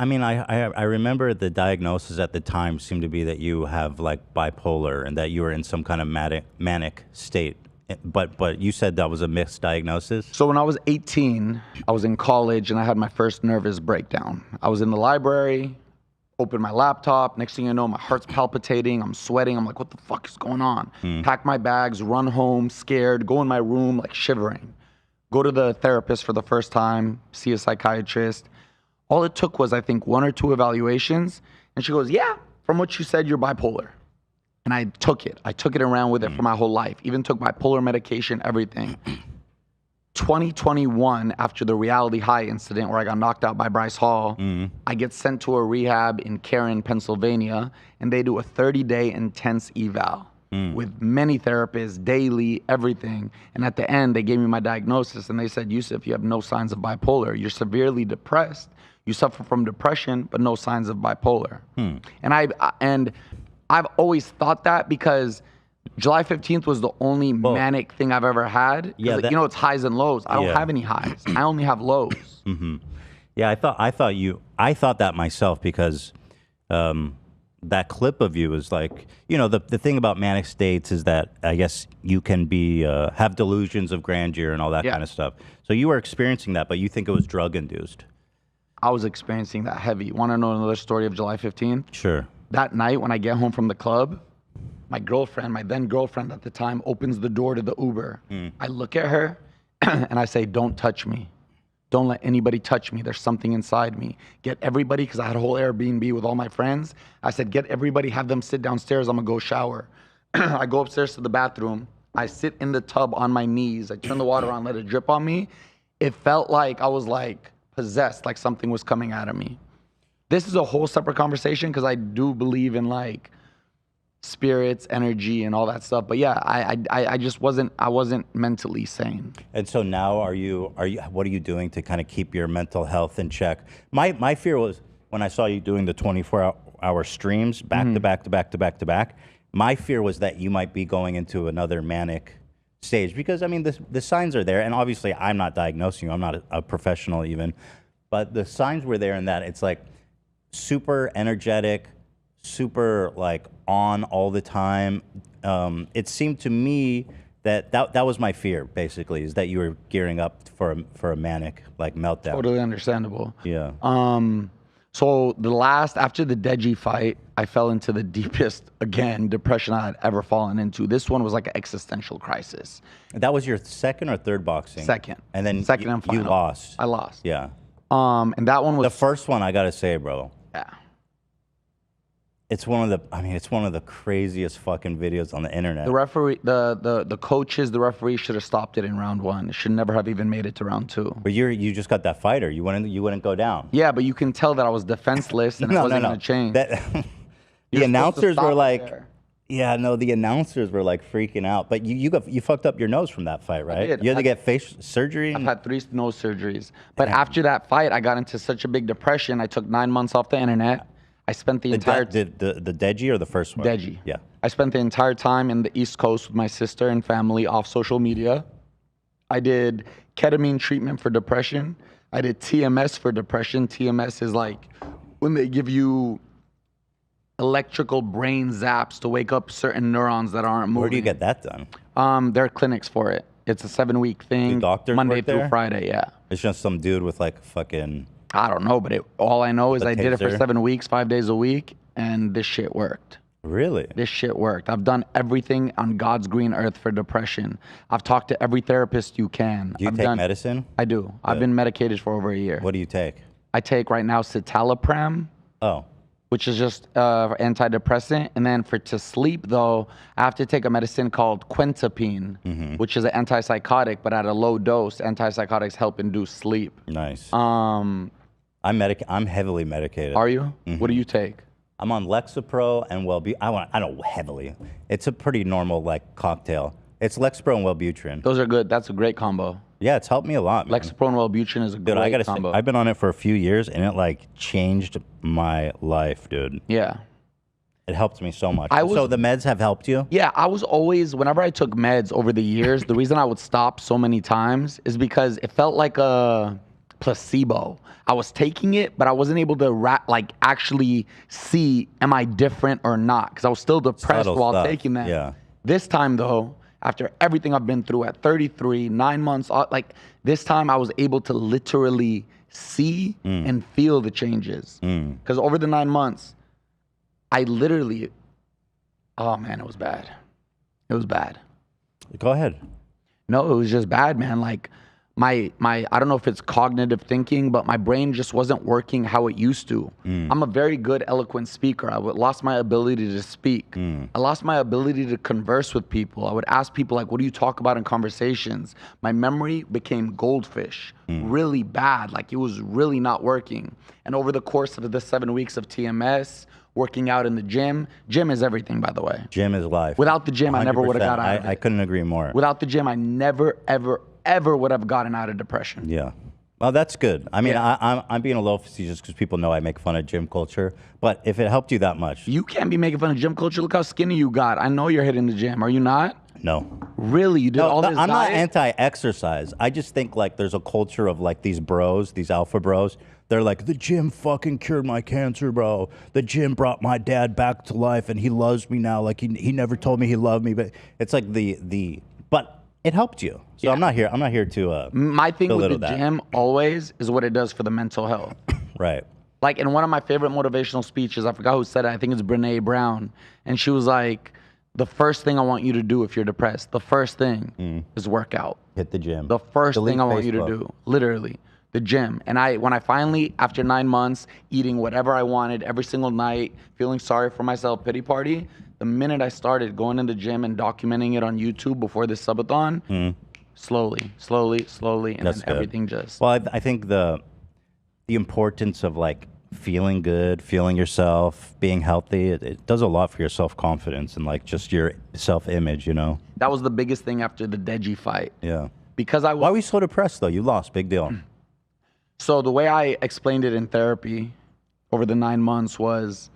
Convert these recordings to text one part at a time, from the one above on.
I mean, I remember the diagnosis at the time seemed to be that you have like bipolar and that you were in some kind of manic state. But you said that was a misdiagnosis. So when I was 18, I was in college and I had my first nervous breakdown. I was in the library, opened my laptop. Next thing you know, my heart's palpitating. I'm sweating. I'm like, what the fuck is going on? Pack my bags, run home, scared, go in my room, like shivering. Go to the therapist for the first time, see a psychiatrist. All it took was, I think, 1 or 2 evaluations. And she goes, yeah, from what you said, you're bipolar. And I took it. I took it around with it for my whole life. Even took bipolar medication, everything. 2021, after the Reality High incident where I got knocked out by Bryce Hall, I get sent to a rehab in Caron, Pennsylvania, and they do a 30-day intense eval with many therapists, daily, everything. And at the end, they gave me my diagnosis, and they said, Yusuf, you have no signs of bipolar. You're severely depressed. You suffer from depression, but no signs of bipolar. And I've always thought that because July 15th was the only manic thing I've ever had. Yeah, you know, it's highs and lows. I don't have any highs. I only have lows. Yeah, I thought that myself because that clip of you is like, you know, the thing about manic states is that I guess you can be have delusions of grandeur and all that kind of stuff. So you were experiencing that, but you think it was drug induced. I was experiencing that heavy. Want to know another story of July 15th? Sure. That night when I get home from the club, my girlfriend, my then girlfriend at the time, opens the door to the Uber. I look at her and I say, don't touch me. Don't let anybody touch me. There's something inside me. Get everybody, because I had a whole Airbnb with all my friends. I said, get everybody, have them sit downstairs. I'm gonna go shower. I go upstairs to the bathroom. I sit in the tub on my knees. I turn the water on, let it drip on me. It felt like I was like possessed, like something was coming out of me. This is a whole separate conversation because I do believe in like spirits, energy, and all that stuff. But yeah, I just wasn't mentally sane. And so now what are you doing to kind of keep your mental health in check? My fear was when I saw you doing the 24-hour streams back to back to back to back to back. My fear was that you might be going into another manic stage because I mean the signs are there, and obviously I'm not diagnosing you. I'm not a professional even, but the signs were there in that it's like super energetic, super like on all the time. It seemed to me that was my fear basically, is that you were gearing up for a manic like meltdown. Totally understandable. Yeah. So after the Deji fight, I fell into the deepest, again, depression I had ever fallen into. This one was like an existential crisis. That was your second or third boxing? Second. And then second and final. You lost. I lost. Yeah. And that one was... The first one, I gotta say, bro. Yeah. It's one of the craziest fucking videos on the internet. The referee, the coaches, the referee should have stopped it in round 1. It should never have even made it to round 2. But you just got that fighter. You wouldn't go down. Yeah, but you can tell that I was defenseless and I wasn't gonna change. The announcers were like, the announcers were like freaking out. But you fucked up your nose from that fight, right? I did. You had to get face surgery. I've had 3 nose surgeries. But after that fight, I got into such a big depression. I took 9 months off the internet. I spent the entire... The Deji or the first one? Deji. Yeah. I spent the entire time in the East Coast with my sister and family off social media. I did ketamine treatment for depression. I did TMS for depression. TMS is like when they give you electrical brain zaps to wake up certain neurons that aren't moving. Where do you get that done? There are clinics for it. It's a 7-week thing. Do doctors Monday work through there? Friday, yeah. It's just some dude with like fucking... I don't know, but all I know is I did it for taser? 7 weeks, 5 days a week, and this shit worked. Really? This shit worked. I've done everything on God's green earth for depression. I've talked to every therapist you can. Do you take medicine? I do. I've been medicated for over a year. What do you take? I take right now citalopram. Oh. Which is just antidepressant. And then to sleep, though, I have to take a medicine called quentapine, which is an antipsychotic, but at a low dose. Antipsychotics help induce sleep. Nice. I'm heavily medicated. Are you? What do you take? I'm on Lexapro and Wellbutrin. I don't heavily. It's a pretty normal like cocktail. It's Lexapro and Wellbutrin. Those are good. That's a great combo. Yeah, it's helped me a lot, man. Lexapro and Wellbutrin is a great combo. Say, I've been on it for a few years, and it like changed my life, dude. Yeah. It helped me so much. So the meds have helped you? Yeah, I was always, whenever I took meds over the years, the reason I would stop so many times is because it felt like a placebo. I was taking it, but I wasn't able to actually see, am I different or not? Because I was still depressed Subtle while stuff. taking that. Yeah. This time though, after everything I've been through at 33, 9 months, like this time I was able to literally see and feel the changes. Because over the 9 months, I literally, oh man, it was bad. It was bad. Go ahead. No, it was just bad, man. Like my I don't know if it's cognitive thinking, but my brain just wasn't working how it used to. I'm a very good eloquent speaker. I lost my ability to speak. I lost my ability to converse with people. I would ask people like, what do you talk about in conversations? My memory became goldfish, really bad. Like it was really not working. And over the course of the 7 weeks of TMS, working out in the gym is everything, by the way. Gym is life. Without the gym, I never would have got out of it. I couldn't agree more. Without the gym, I never, ever would have gotten out of depression. Yeah. Well, that's good. I mean, I'm being a little facetious because people know I make fun of gym culture. But if it helped you that much. You can't be making fun of gym culture. Look how skinny you got. I know you're hitting the gym. Are you not? No. Really? You did all this I'm not diet? anti-exercise. I just think like there's a culture of like these bros, these alpha bros. They're like, the gym fucking cured my cancer, bro. The gym brought my dad back to life and he loves me now. Like he never told me he loved me. But it's like but it helped you. So I'm not here to My thing with belittle the that. gym always is what it does for the mental health. Right. Like in one of my favorite motivational speeches, I forgot who said it. I think it's Brene Brown. And she was like, the first thing I want you to do if you're depressed, the first thing is work out. Hit the gym. The first Delete thing I want you to Facebook. do, literally, the gym. And when I finally, after 9 months, eating whatever I wanted every single night, feeling sorry for myself, pity party, the minute I started going in the gym and documenting it on YouTube before this subathon, slowly, and That's then good. everything just. Well, I think the importance of like feeling good, feeling yourself, being healthy, it does a lot for your self-confidence and like just your self-image, you know? That was the biggest thing after the Deji fight. Yeah. Because I was. Why were you so depressed though? You lost, big deal. So the way I explained it in therapy over the 9 months was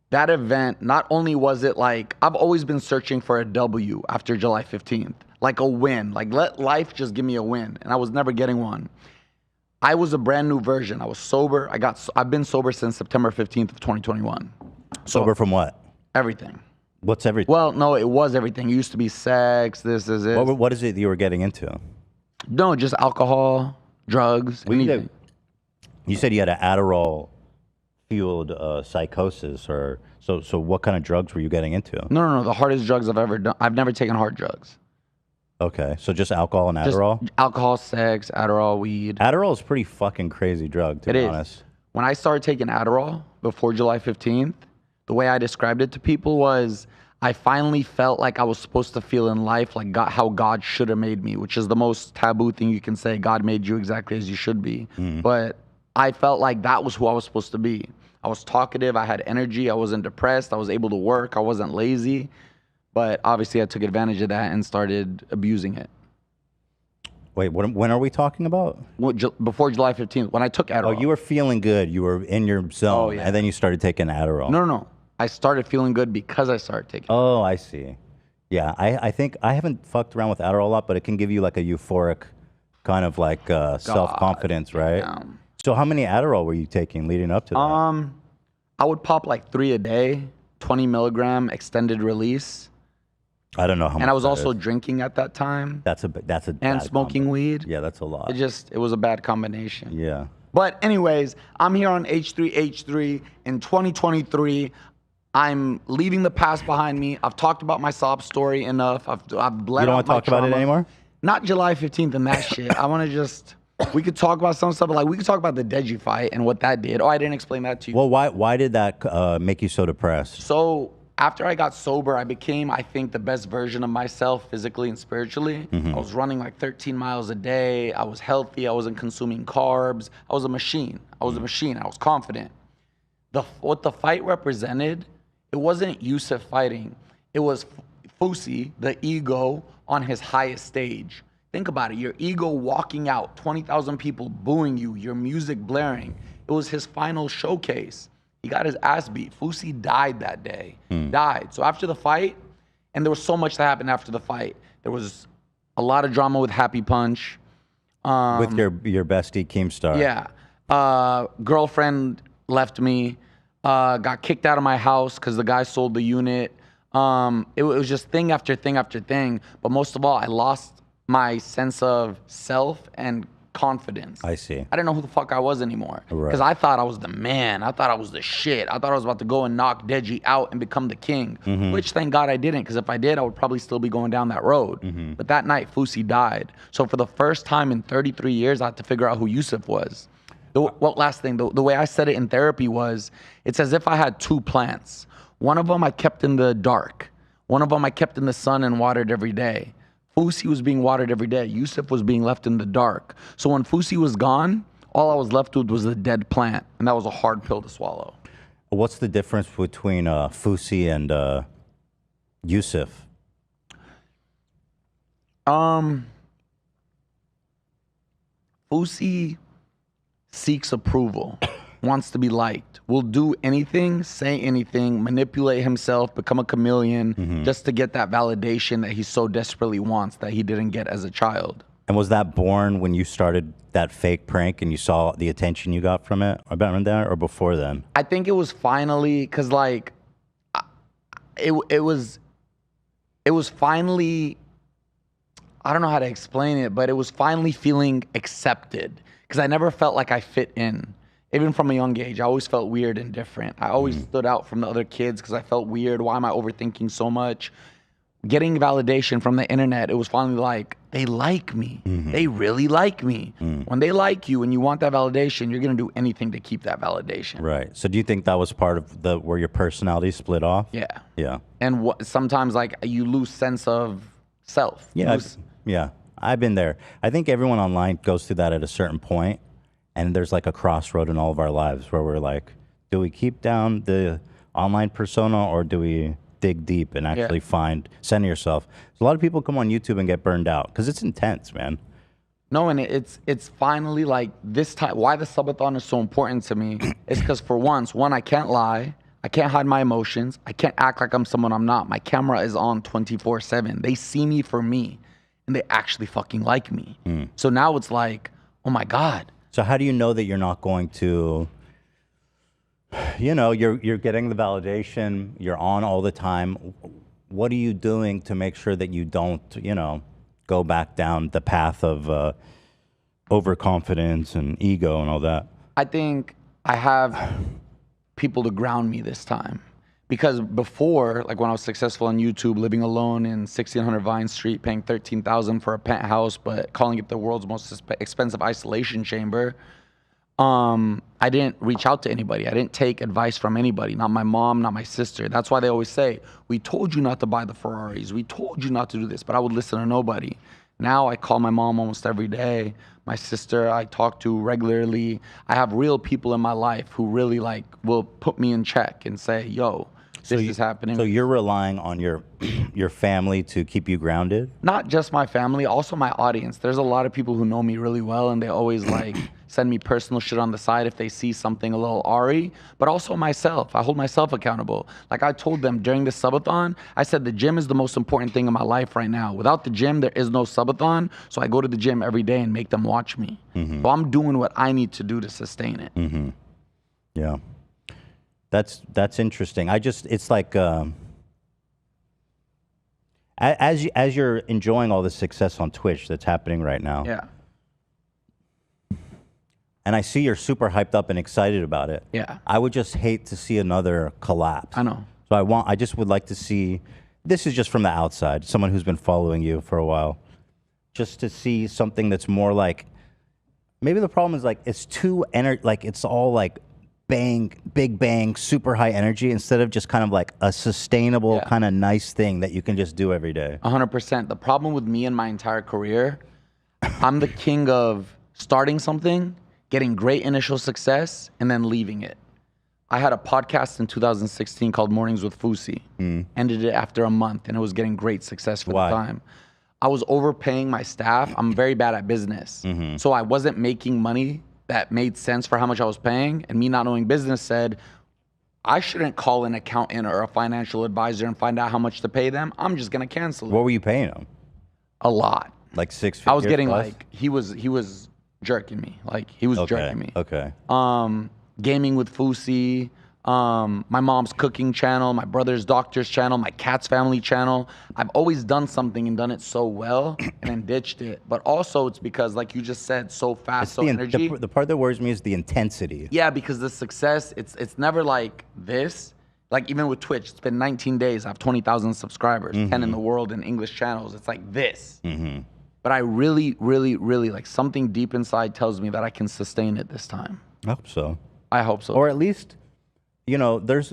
that event, not only was it like, I've always been searching for a W after July 15th, like a win, like let life just give me a win. And I was never getting one. I was a brand new version. I was sober. I've been sober since September 15th of 2021. Sober from what? Everything. What's everything? Well, no, it was everything. It used to be sex, this is it. What is it you were getting into? No, just alcohol, drugs, anything. You said you had an Adderall fueled psychosis, or so. What kind of drugs were you getting into? No. The hardest drugs I've ever done. I've never taken hard drugs. Okay, so just alcohol and Just Adderall. alcohol, sex, Adderall, weed. Adderall is a pretty fucking crazy drug, to be honest. When I started taking Adderall before July 15th, the way I described it to people was I finally felt like I was supposed to feel in life like how God should have made me, which is the most taboo thing you can say. God made you exactly as you should be. But I felt like that was who I was supposed to be. I was talkative. I had energy. I wasn't depressed. I was able to work. I wasn't lazy. But obviously I took advantage of that and started abusing it. Wait, when are we talking about? Before July 15th, when I took Adderall. Oh, you were feeling good. You were in your zone, yeah. and then you started taking Adderall. No. I started feeling good because I started taking it. Oh, I see. Yeah, I think I haven't fucked around with Adderall a lot, but it can give you like a euphoric kind of like self-confidence, right? Damn. So how many Adderall were you taking leading up to that? I would pop like 3 a day, 20 milligram extended release. I don't know how much. And I was that also is. drinking at that time. That's a and bad smoking combo. weed. Yeah, that's a lot. It was a bad combination. Yeah. But anyways, I'm here on H3H3 in 2023. I'm leaving the past behind me. I've talked about my sob story enough. I've bled You out don't my want to talk about it trauma. anymore? Not July 15th and that shit. I want to just, we could talk about some stuff, but like we could talk about the Deji fight and what that did. Oh, I didn't explain that to you. Well, why did that make you so depressed? So after I got sober, I became, I think, the best version of myself physically and spiritually. I was running like 13 miles a day. I was healthy. I wasn't consuming carbs. I was a machine. I was confident. What the fight represented, it wasn't Yusuf fighting. It was Fousey, the ego, on his highest stage. Think about it. Your ego walking out, 20,000 people booing you, your music blaring. It was his final showcase. He got his ass beat. Fousey died that day. Died. So after the fight, and there was so much that happened after the fight. There was a lot of drama with Happy Punch. With your bestie Keemstar. Yeah. Girlfriend left me. Got kicked out of my house because the guy sold the unit. It was just thing after thing after thing. But most of all, I lost my sense of self and confidence. I see. I didn't know who the fuck I was anymore. Right. Because I thought I was the man. I thought I was the shit. I thought I was about to go and knock Deji out and become the king. Which thank God I didn't. Because if I did, I would probably still be going down that road. But that night, Fousey died. So for the first time in 33 years, I had to figure out who Yusuf was. Last thing, the way I said it in therapy was, it's as if I had two plants. One of them I kept in the dark. One of them I kept in the sun and watered every day. Fousey was being watered every day. Yusuf was being left in the dark. So when Fousey was gone, all I was left with was a dead plant. And that was a hard pill to swallow. What's the difference between Fousey and Yusuf? Fousey seeks approval, wants to be liked, will do anything, say anything, manipulate himself, become a chameleon just to get that validation that he so desperately wants that he didn't get as a child. And was that born when you started that fake prank and you saw the attention you got from it? About that or before then? I think it was finally, because like, it was finally, I don't know how to explain it, but it was finally feeling accepted. Because I never felt like I fit in. Even from a young age, I always felt weird and different. I always stood out from the other kids because I felt weird. Why am I overthinking so much? Getting validation from the internet, it was finally like, they like me. They really like me. When they like you and you want that validation, you're going to do anything to keep that validation. Right. So do you think that was part of where your personality split off? Yeah. Yeah. And sometimes like you lose sense of self. Yeah. Yeah. I've been there. I think everyone online goes through that at a certain point, and there's like a crossroad in all of our lives where we're like, do we keep down the online persona or do we dig deep and actually center yourself? So a lot of people come on YouTube and get burned out because it's intense, man. No, and it's finally like this time. Why the subathon is so important to me is because for once, I can't lie. I can't hide my emotions. I can't act like I'm someone I'm not. My camera is on 24/7. They see me for me. And they actually fucking like me. So now it's like, oh my God. So how do you know that you're not going to, you're getting the validation, you're on all the time. What are you doing to make sure that you don't, go back down the path of overconfidence and ego and all that? I think I have people to ground me this time. Because before, like when I was successful on YouTube, living alone in 1600 Vine Street, paying $13,000 for a penthouse, but calling it the world's most expensive isolation chamber, I didn't reach out to anybody. I didn't take advice from anybody, not my mom, not my sister. That's why they always say, we told you not to buy the Ferraris. We told you not to do this, but I would listen to nobody. Now I call my mom almost every day. My sister I talk to regularly. I have real people in my life who really like will put me in check and say, yo, this is happening. So you're relying on your family to keep you grounded? Not just my family, also my audience. There's a lot of people who know me really well, and they always like send me personal shit on the side if they see something a little awry. But also myself. I hold myself accountable. Like I told them during the subathon, I said the gym is the most important thing in my life right now. Without the gym, there is no subathon. So I go to the gym every day and make them watch me. So I'm doing what I need to do to sustain it. Yeah. That's interesting. It's like as you're enjoying all the success on Twitch that's happening right now. Yeah. And I see you're super hyped up and excited about it. Yeah. I would just hate to see another collapse. I know. So I just would like to see, this is just from the outside, someone who's been following you for a while, just to see something that's more like, maybe the problem is like, it's too, like it's all like, bang, big bang, super high energy instead of just kind of like a sustainable kind of nice thing that you can just do every day. 100%. The problem with me and my entire career, I'm the king of starting something, getting great initial success, and then leaving it. I had a podcast in 2016 called Mornings with Fousey. Ended it after a month, and it was getting great success for the time. I was overpaying my staff. I'm very bad at business. So I wasn't making money that made sense for how much I was paying, and me not knowing business said, I shouldn't call an accountant or a financial advisor and find out how much to pay them. I'm just gonna cancel it. What were you paying them? A lot. Like 6 figures I was getting plus? like he was jerking me. Like he was jerking me. Okay. Gaming with Fousey, my mom's cooking channel, my brother's doctor's channel, my cat's family channel. I've always done something and done it so well and then ditched it. But also it's because, like you just said, so fast, so energy. The part that worries me is the intensity. Yeah, because the success, it's never like this. Like even with Twitch, it's been 19 days. I have 20,000 subscribers, 10 in the world in English channels. It's like this. But I really, really, really, like something deep inside tells me that I can sustain it this time. I hope so. I hope so. Or at least, you know, there's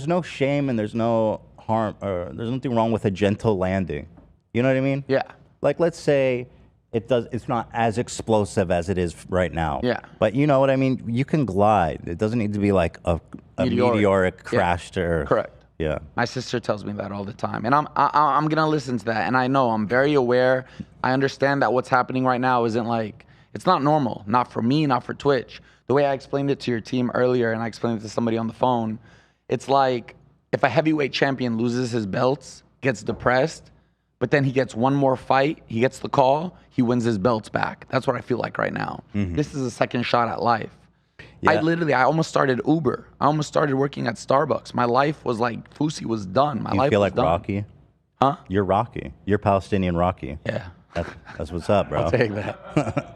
no shame and there's no harm, or there's nothing wrong with a gentle landing. You know what I mean? Yeah. Like, let's say it's not as explosive as it is right now. Yeah. But you know what I mean? You can glide. It doesn't need to be like a meteoric crash to Earth. Correct. Yeah. My sister tells me that all the time, and I'm gonna listen to that. And I know I'm very aware. I understand that what's happening right now isn't like, it's not normal. Not for me, not for Twitch. The way I explained it to your team earlier, and I explained it to somebody on the phone, it's like if a heavyweight champion loses his belts, gets depressed, but then he gets one more fight, he gets the call, he wins his belts back. That's what I feel like right now. This is a second shot at life. Yeah. I almost started Uber. I almost started working at Starbucks. My life was like, Fousey was done. My life was done. You feel like Rocky? Huh? You're Rocky. You're Palestinian Rocky. Yeah. That's what's up, bro. I'll take that.